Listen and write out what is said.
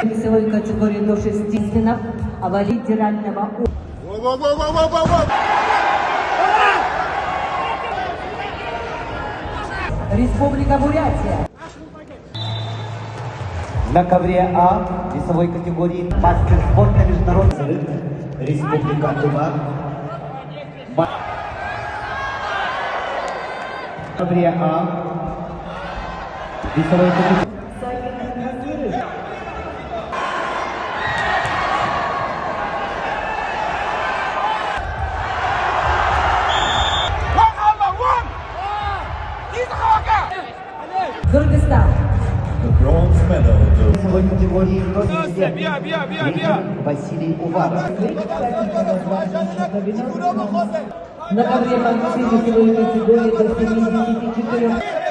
Весовой категории до 6 членов, а федерального Республика Бурятия. На ковре А весовой категории мастер спорта международный Республика Тува. На ковре А весовой категории. Кыргызстан. Bronze medal to Весовой категории Василий Уваров. На ковре борцы весовой категории до 74